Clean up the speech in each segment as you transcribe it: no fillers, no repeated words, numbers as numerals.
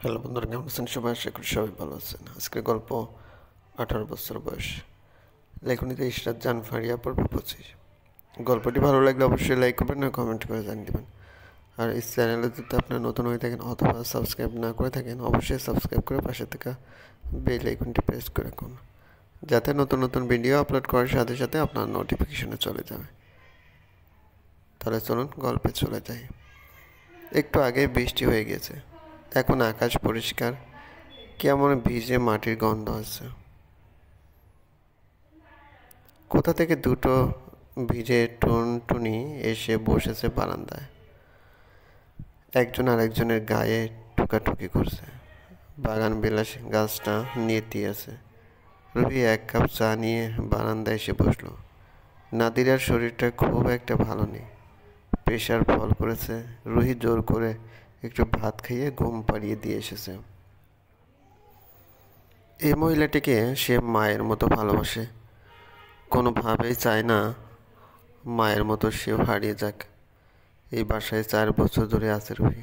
Hello বন্ধুরা, কেমন আছেন সবাই? আশা করি সবাই ভালো আছেন। আজকের গল্প 18 বছর বয়স। লেখনীতে ইশরাত জান ফারিয়া, পর্ব 25। গল্পটি ভালো লাগলে অবশ্যই লাইক করবেন আর কমেন্ট করে জানিয়ে দেবেন। আর এই চ্যানেলে যদি আপনারা নতুন হয়ে থাকেন অথবা সাবস্ক্রাইব না করে থাকেন, অবশ্যই সাবস্ক্রাইব করে পাশে থাকা বেল আইকনটি প্রেস করে রাখুন, যাতে নতুন নতুন ভিডিও আপলোড করার সাথে সাথে আপনার নোটিফিকেশনে চলে যাবে। তাহলে চলুন গল্পে চলে যাই। একটু আগে বৃষ্টি হয়ে গেছে, এখন আকাশ পরিষ্কার, কেমন ভিজে মাটির গন্ধ আছে। কোথা থেকে দুটো ভিজে টুনটুনি এসে বসেছে বারান্দায়, একজন আরেকজনের গায়ে ঠুকাঠুকি করছে। বাগান বিলাস গাছটা নেতিয়েছে। রুহি এক কাপ চা নিয়ে বারান্দায় এসে বসলো। নাদিরার শরীরটা খুব একটা ভালো নেই, প্রেশার ফল করেছে। রুহি জোর করে একটু ভাত খাইয়ে ঘুম পাড়িয়ে দিয়ে এসেছে। এই মহিলাটিকে সে মায়ের মতো ভালোবাসে, কোনোভাবেই চায় না মায়ের মতো সেও হারিয়ে যাক। এই বাসায় 4 বছর ধরে আছে রুহি,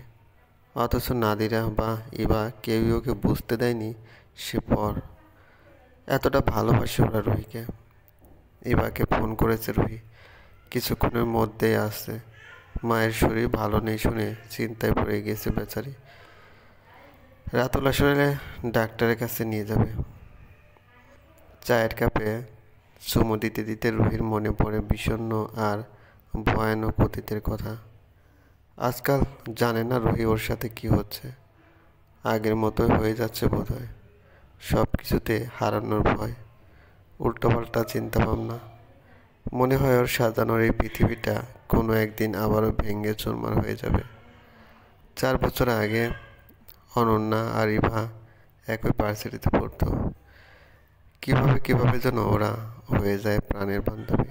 অথচ নাদিরা বা ইবা কেউই ওকে বুঝতে দেয়নি সে পর। এতটা ভালোবাসে ওরা রুহিকে। ইবাকে ফোন করেছে রুহি, কিছুক্ষণের মধ্যেই আসছে। মায়ের শরীর ভালো নেই শুনে চিন্তায় পড়ে গেছে বেচারি। রাতুল আসলে ডাক্তারের কাছে নিয়ে যাবে। চায়ের কাপে চুমু দিতে দিতে রুহির মনে পড়ে বিষণ্ণ আর ভয়ানক অতীতের কথা। আজকাল জানে না রুহি ওর সাথে কি হচ্ছে। আগের মতোই হয়ে যাচ্ছে বোধহয়। সব কিছুতে হারানোর ভয়, উল্টোপাল্টা চিন্তাভাবনা। মনে হয় ওর সাজানোর এই পৃথিবীটা কোনো একদিন আবারও ভেঙে চুরমার হয়ে যাবে। 4 বছর আগে অনন্যা আর ইভা একই ভার্সিটিতে পড়তো। কিভাবে যেন ওরা হয়ে যায় প্রাণের বান্ধবী।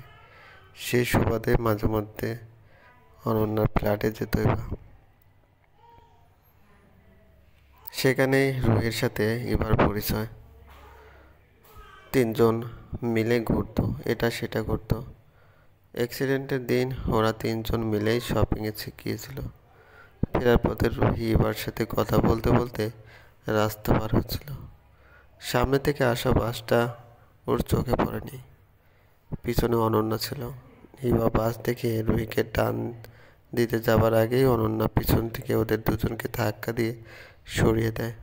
সেই সুবাদে মাঝে মধ্যে অনন্যার ফ্ল্যাটে যেত ইভা। সেখানেই রুহির সাথে ইভার পরিচয়। 3 জন মিলে ঘুরতো, এটা সেটা করতো। অ্যাক্সিডেন্টের দিন ওরা 3 জন মিলেই শপিংয়ে গিয়েছিল। ফেরার পথে রুহি ইভার সাথে কথা বলতে বলতে রাস্তা পার হচ্ছিল। সামনে থেকে আসা বাসটা ওর চোখে পড়েনি, পিছনে অনন্যা ছিল। ইভা বাস দেখে রুহিকে টান দিতে যাবার আগেই অনন্যা পিছন থেকে ওদের দুজনকে ধাক্কা দিয়ে সরিয়ে দেয়।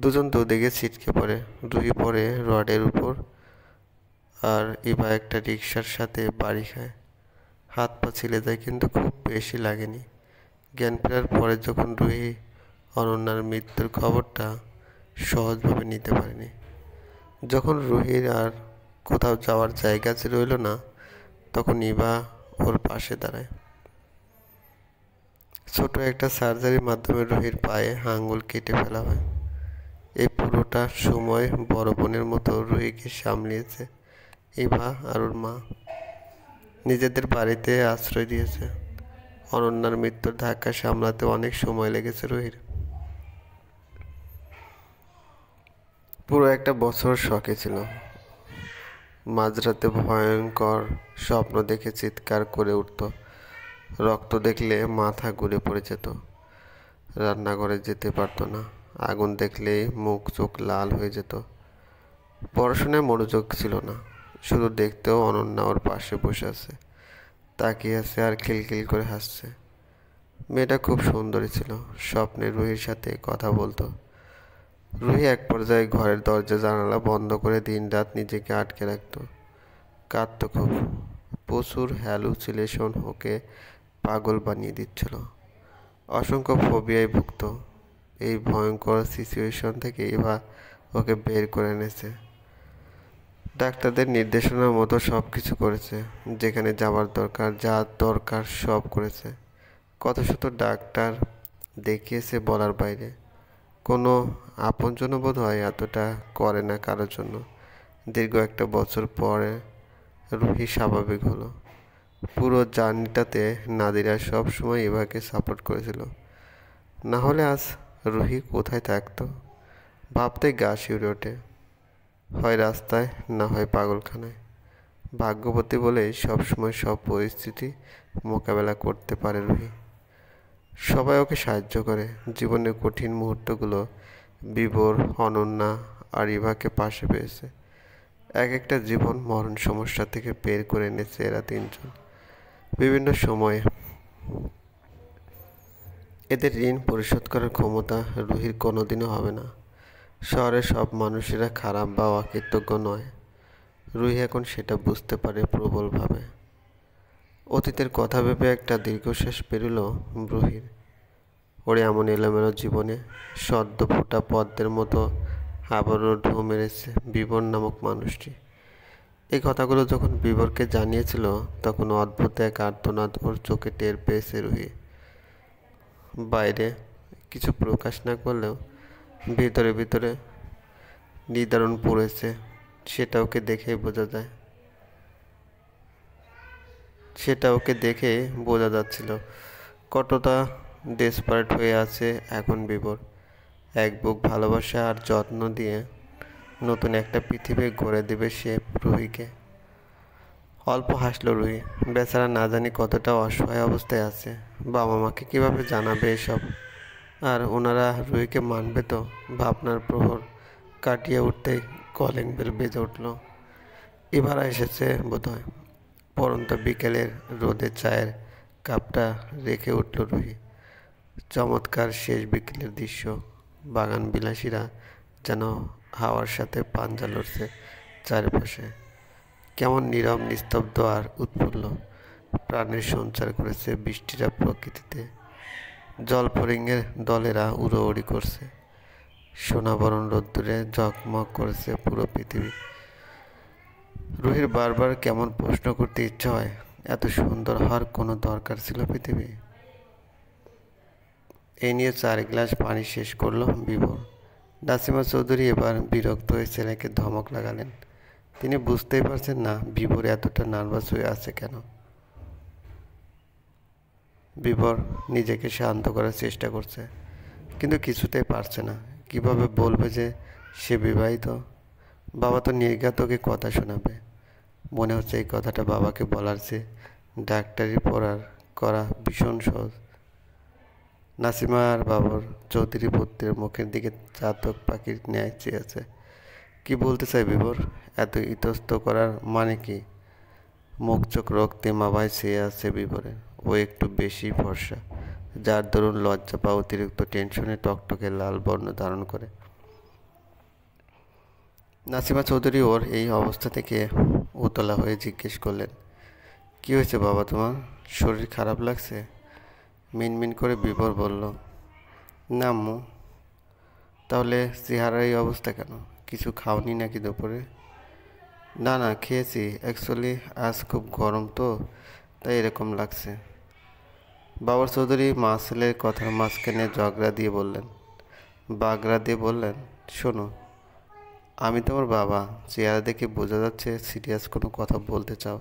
দুজন দুদিকে ছিটকে পড়ে। রুহি পড়ে রডের উপর, আর ইভা একটা রিকশার সাথে বাড়ি খায়। হাত পা ছিলে যায়, কিন্তু খুব বেশি লাগেনি। জ্ঞান ফেরার পরে যখন রুহি অনন্যার মৃত্যুর খবরটা সহজভাবে নিতে পারেনি, যখন রুহির আর কোথাও যাওয়ার জায়গা রইল না, তখন ইভা ওর পাশে দাঁড়ায়। ছোট একটা সার্জারির মাধ্যমে রুহির পায়ে আঙুল কেটে ফেলা হয়। এই পুরোটা সময় বড় বোনের মতো রুহিকে সামলিয়েছে ইভা আর ওর মা। নিজেদের বাড়িতে আশ্রয় দিয়েছে। অনন্যার মৃত্যুর ধাক্কা সামলাতে অনেক সময় লেগেছে রুহির। পুরো একটা বছর শকে ছিল। মাঝরাতে ভয়ঙ্কর স্বপ্ন দেখে চিৎকার করে উঠত। রক্ত দেখলে মাথা ঘুরে পড়ে যেত। রান্নাঘরে যেতে পারতো না। আগুন দেখলেই মুখ চোখ লাল হয়ে যেত। পড়াশোনায় মনোযোগ ছিল না, শুধু দেখতেও অনন্যা ওর পাশে বসে আছে, তাকিয়ে আছে আর খিলখিল করে হাসছে। মেয়েটা খুব সুন্দরী ছিল। স্বপ্নে রুহির সাথে কথা বলতো। রুহি এক পর্যায়ে ঘরের দরজা জানালা বন্ধ করে দিনরাত নিজেকে আটকে রাখত। কাঁদত খুব। প্রচুর হ্যালুসিনেশন ওকে পাগল বানিয়ে দিচ্ছিল। অসংখ্য ফোবিয়ায় ভুগত। এই ভয়ঙ্কর সিচুয়েশন থেকে এবার ওকে বের করে এনেছে। ডাক্তারদের নির্দেশনার মতো সব কিছু করেছে। যেখানে যাওয়ার দরকার, যা দরকার সব করেছে। কত শত ডাক্তার দেখিয়েছে বলার বাইরে। কোনো আপনজনও বোধ হয় এতটা করে না কারোর জন্য। দীর্ঘ একটা বছর পরে রুহি স্বাভাবিক হলো। পুরো জার্নিটাতে নাদিরা সব সময় ইভাকে সাপোর্ট করেছিল। না হলে আজ রুহি কোথায় থাকতো ভাবতে গা শিউরে ওঠে। হয় রাস্তায়, না হয় পাগলখানায়। ভাগ্যবতী বলেই সবসময় সব পরিস্থিতি মোকাবেলা করতে পারে রুহি। সবাই ওকে সাহায্য করে। জীবনের কঠিন মুহূর্তগুলো বিভোর, অনন্যা আর ইভাকে পাশে পেয়েছে। এক একটা জীবন মরণ সমস্যা থেকে বের করে এনেছে এরা তিনজন বিভিন্ন সময়ে। এদের ঋণ পরিশোধ করার ক্ষমতা রুহির কোনোদিনও হবে না। শহরের সব মানুষেরা খারাপ বা অকৃতজ্ঞ নয়, রুহি এখন সেটা বুঝতে পারে প্রবলভাবে। অতীতের কথা ভেবে একটা দীর্ঘশ্বাস পেরুল রুহির। ওর এমন এলোমেলো জীবনে সদ্য ফোটা পদ্মের মতো আবারও ঢুঁ মেরেছে বিবর নামক মানুষটি। এই কথাগুলো যখন বিবরকে জানিয়েছিল তখন অদ্ভুত এক আর্তনাদ ওর চোখে টের পেয়েছে রুহি। বাইরে কিছু প্রকাশ না করলেও ভিতরে ভিতরে নিদারুণ পড়েছে, সেটা ওকে দেখেই বোঝা যাচ্ছিল। কতটা ডেসপারেট হয়ে আছে এখন বিবর। এক বুক ভালোবাসা আর যত্ন দিয়ে নতুন একটা পৃথিবী গড়ে দেবে সে রুহিকে। অল্প হাসলো রুহি। বেচারা না জানি কতটা অসহায় অবস্থায় আছে। বাবা মাকে কীভাবে জানাবে এসব? আর ওনারা রুহিকে মানবে তো? ভাবনার প্রহর কাটিয়ে উঠতেই কলিং বেল বেজে উঠল। এবার এসেছে বোধহয়। পরন্ত বিকেলের রোদে চায়ের কাপটা রেখে উঠল রুহি। চমৎকার শেষ বিকেলের দৃশ্য। বাগান বিলাসীরা যেন হাওয়ার সাথে পাঞ্জা লড়ছে চারপাশে। কেমন নীরব, নিস্তব্ধ আর উৎফুল্ল। প্রাণের সঞ্চার করেছে বৃষ্টিরা প্রকৃতিতে। জলফড়িংয়ের দলেরা উড়োউড়ি করছে। সোনাবরণ রোদ্দুরে ঝকমক করেছে পুরো পৃথিবী। রুহির বারবার কেমন প্রশ্ন করতে ইচ্ছা হয়, এত সুন্দর হওয়ার কোনো দরকার ছিল পৃথিবী? এই নিয়ে 4 গ্লাস পানি শেষ করল বিভোর। নাসিমা চৌধুরী এবার বিরক্ত হয়ে ছেলেকে ধমক লাগালেন। তিনি বুঝতেই পারছেন না বিভোর এতটা নার্ভাস হয়ে আছে কেন। বিভোর নিজেকে শান্ত করার চেষ্টা করছে, কিন্তু কিছুতেই পারছে না। কিভাবে বলবে যে সে বিবাহিত? বাবা তো নির্ঘাত ওকে কথা শোনাবে। মনে হচ্ছে এই কথাটা বাবাকে বলার চেয়ে ডাক্তারি পড়ার করা ভীষণ সহজ। নাসিমা আর বাবর চৌধুরী পুত্রের মুখের দিকে চাতক পাখির ন্যায় চেয়েছে। কি বলতে চাই বিভোর? এত ইতস্ত করার মানে কি? মুখ চোখ রক্তে মাভায় চেয়ে আছে বিভোরের। ও একটু বেশি ফর্সা, যার দরুন লজ্জা বা অতিরিক্ত টেনশনে টকটকে লাল বর্ণ ধারণ করে। নাসিমা চৌধুরী ওর এই অবস্থা থেকে উতলা হয়ে জিজ্ঞেস করলেন, কি হয়েছে বাবা তোমার? শরীর খারাপ লাগছে? মিনমিন করে বিভোর বলল, না আম্মু। তাহলে চেহারার এই অবস্থা কেন? কিছু খাওনি নাকি দুপুরে? না না, খেয়েছি। অ্যাকচুয়ালি আজ খুব গরম তো, তাই এরকম লাগছে। বাবর চৌধুরী মা ছেলের কথার মাঝখানে বাগড়া দিয়ে বললেন, শোনো, আমি তোমার বাবা। চেহারা দেখে বোঝা যাচ্ছে সিরিয়াস কোনো কথা বলতে চাও,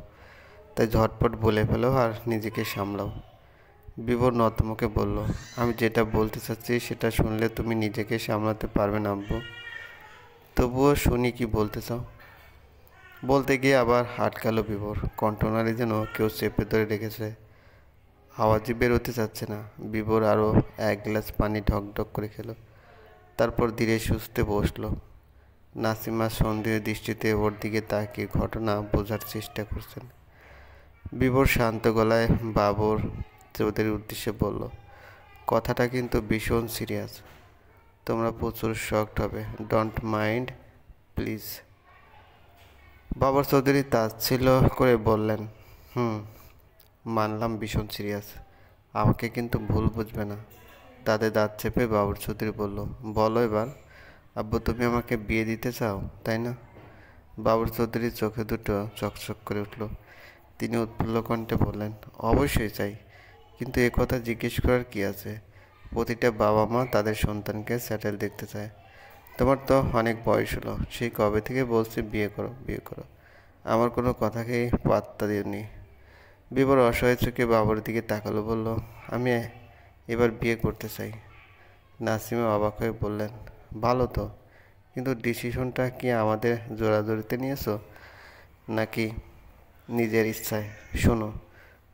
তাই ঝটপট বলে ফেলো আর নিজেকে সামলাও। বিভোর নতমুখে বলল, আমি যেটা বলতে চাচ্ছি সেটা শুনলে তুমি নিজেকে সামলাতে পারবে না আব্বু। তবুও শুনি কি বলতে চাও। বলতে গিয়ে আবার আটকালো বিভোর। কণ্ঠনালী যেন কেউ চেপে ধরে রেখেছে। আওয়াজই বেরোতে চাচ্ছে না। বিভোর আরও 1 গ্লাস পানি ঢকঢক করে খেলো। তারপর ধীরে সুস্থে বসলো। নাসিমা সন্দেহ দৃষ্টিতে ওর দিকে তাকিয়ে ঘটনা বোঝার চেষ্টা করছেন। বিভোর শান্ত গলায় বাবর চৌধুরীর উদ্দেশ্যে বলল, কথাটা কিন্তু ভীষণ সিরিয়াস। তোমরা প্রচুর শকড হবে। Don't mind please. Babar Chowdhury তাচ্ছিল্য করে বললেন, মানলাম ভীষণ সিরিয়াস। আমাকে কিন্তু ভুল বুঝবে না। দাঁতে দাঁত চেপে বাবর চৌধুরী বলল, বলো এবার। আব্বু, তুমি আমাকে বিয়ে দিতে চাও, তাই না? বাবর চৌধুরীর চোখে দুটো চকচক করে উঠল। তিনি উৎফুল্ল কণ্ঠে বললেন, অবশ্যই চাই, কিন্তু এ কথা জিজ্ঞেস করার কি আছে? প্রতিটা বাবা মা তাদের সন্তানকে স্যাটেল দেখতে চায়। তোমার তো অনেক বয়স হলো, সেই কবে থেকে বলছি বিয়ে করো বিয়ে করো, আমার কোনো কথাকেই পাত্তা দিওনি। বিবর অসহায় চোখে বাবর দিকে তাকালো, বলল, আমি এবার বিয়ে করতে চাই। নাসিমা অবাক হয়ে বললেন, ভালো তো, কিন্তু ডিসিশনটা কি আমাদের জোরাজোরিতে নিয়েছো নাকি নিজের ইচ্ছায়? শোনো,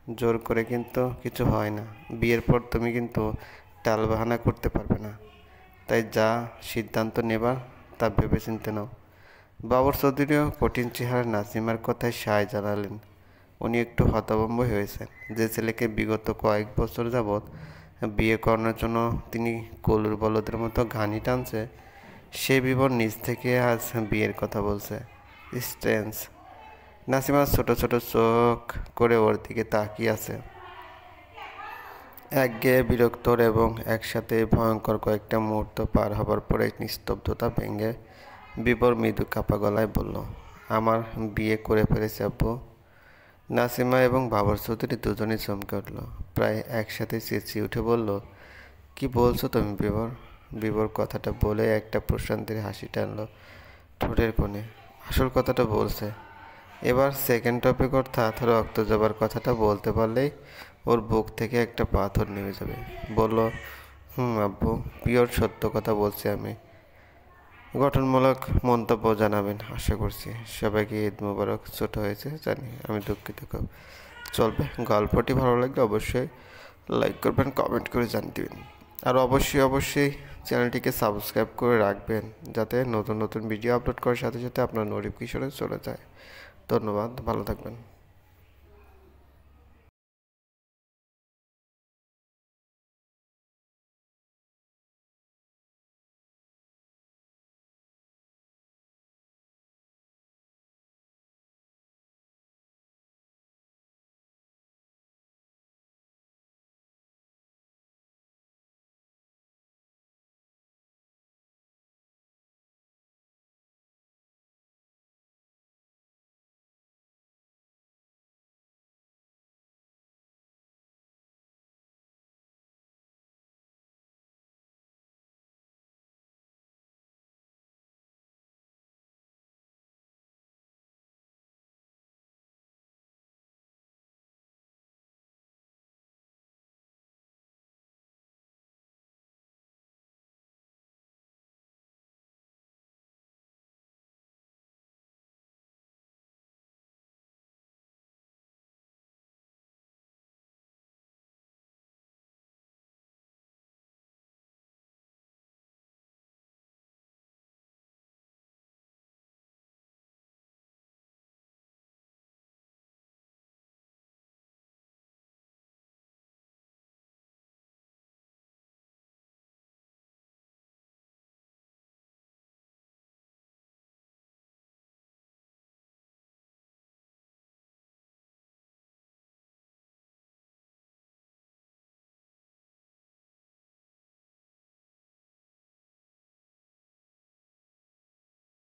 জোর করে কিন্তু কিছু হয় না। বিয়ের পর তুমি কিন্তু টালবাহানা করতে পারবে না। তাই যা সিদ্ধান্ত নেবার তা ভেবেচিন্তে নাও। বাবর চৌধুরীও কঠিন চেহারা নাসিমার কথায় সায় জানালেন। উনি একটু হতভম্ব হয়েছেন। যে ছেলেকে বিগত কয়েক বছর যাবৎ বিয়ে করানোর জন্য তিনি কলুর বলদের মতো ঘানি টানছে, সে বিবর নিজ থেকে আজ বিয়ের কথা বলছে। স্ট্রেঞ্জ। নাসিমা ছোট ছোট চোখ করে ওর দিকে তাকিয়ে আছে। একঘেয়ে বিরক্তর এবং একসাথে ভয়ঙ্কর কয়েকটা মুহূর্ত পার হবার পরে নিস্তব্ধতা ভেঙে বিবর মৃদু কাপা গলায় বলল, আমার বিয়ে করে ফেলেছে আব্বু। নাসিমা এবং বাবর চৌধুরী দুজনেই চমকে উঠল। প্রায় একসাথে চেঁচিয়ে উঠে বলল, কি বলছো তুমি বিবর? বিবর কথাটা বলে একটা প্রশান্তির হাসি টানল ঠোঁটের কোণে। আসল কথাটা বলছে। এবার সেকেন্ড টপিক অর্থাৎ রক্ত যাবার কথাটা বলতে পারলেই ওর বুক থেকে একটা পাথর নেমে যাবে। বলল, আব্বু, পিওর সত্য কথা বলছি আমি। গঠনমূলক মন্তব্য জানাবেন আশা করছি। সবাইকে ঈদ মোবারক। ছোট হয়েছে জানি, আমি দুঃখিত খুব। চলবে। গল্পটি ভালো লাগলে অবশ্যই লাইক করবেন, কমেন্ট করে জানিয়ে দেবেন। আর অবশ্যই চ্যানেলটিকে সাবস্ক্রাইব করে রাখবেন, যাতে নতুন নতুন ভিডিও আপলোড করার সাথে সাথে আপনার নোটিফিকেশনে চলে যায়। ধন্যবাদ, ভালো থাকবেন।